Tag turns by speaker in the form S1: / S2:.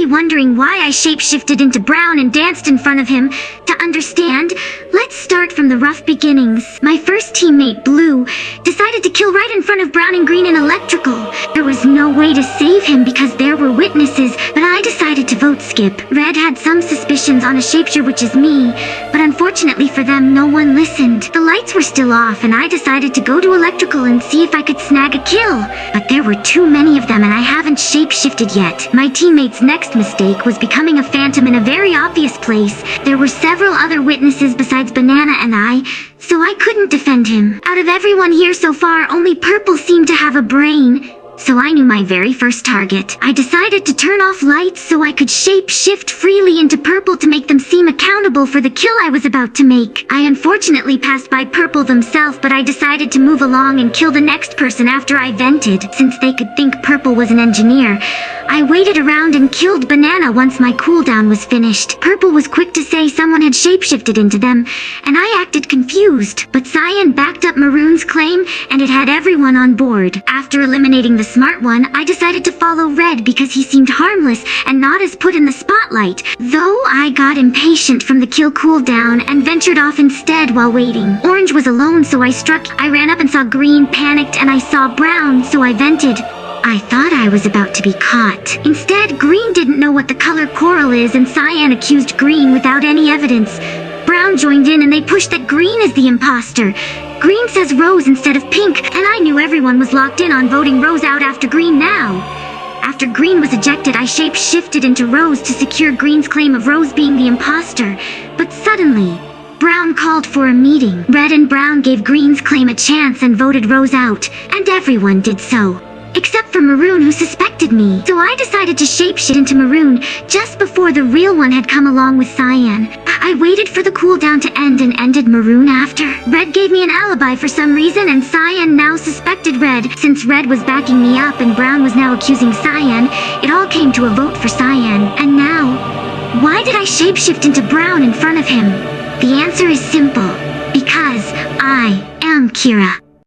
S1: be wondering why I shapeshifted into Brown and danced in front of him. To understand, let's start from the rough beginnings. My first teammate, Blue, decided to kill right in front of Brown and Green in Electrical. There was no way to save him because there were witnesses, but I decided to vote Skip. Red had some suspicions on a shapeshifter, which is me, but unfortunately for them, no one listened. The lights were still off, and I decided to go to Electrical and see if I could snag a kill. But there were too many of them, and I haven't shapeshifted yet. My teammate's next mistake was becoming a phantom in a very obvious place. There were several other witnesses besides Banana and I, so I couldn't defend him. Out of everyone here so far, only Purple seemed to have a brain. So I knew my very first target. I decided to turn off lights so I could shape-shift freely into Purple to make them seem accountable for the kill I was about to make. I unfortunately passed by Purple themselves, but I decided to move along and kill the next person after I vented, since they could think Purple was an engineer. I waited around and killed Banana once my cooldown was finished. Purple was quick to say someone had shapeshifted into them, and I acted confused. But Cyan backed up Maroon's claim, and it had everyone on board. After eliminating the smart one, I decided to follow Red because he seemed harmless and not as put in the spotlight, though I got impatient from the kill cooldown and ventured off instead while waiting. Orange was alone, so I struck. I ran up and saw Green, panicked, and I saw Brown, so I vented. I thought I was about to be caught. Instead, Green didn't know what the color coral is, and Cyan accused Green without any evidence. Brown joined in and they pushed that Green is the imposter. Green says Rose instead of Pink, and I knew everyone was locked in on voting Rose out after Green now. After Green was ejected, I shape-shifted into Rose to secure Green's claim of Rose being the imposter. But suddenly, Brown called for a meeting. Red and Brown gave Green's claim a chance and voted Rose out, and everyone did so. Except for Maroon, who suspected me. So I decided to shapeshift into Maroon just before the real one had come along with Cyan. I waited for the cooldown to end and ended Maroon after. Red gave me an alibi for some reason, and Cyan now suspected Red. Since Red was backing me up and Brown was now accusing Cyan, it all came to a vote for Cyan. And now, why did I shapeshift into Brown in front of him? The answer is simple. Because I am Kira.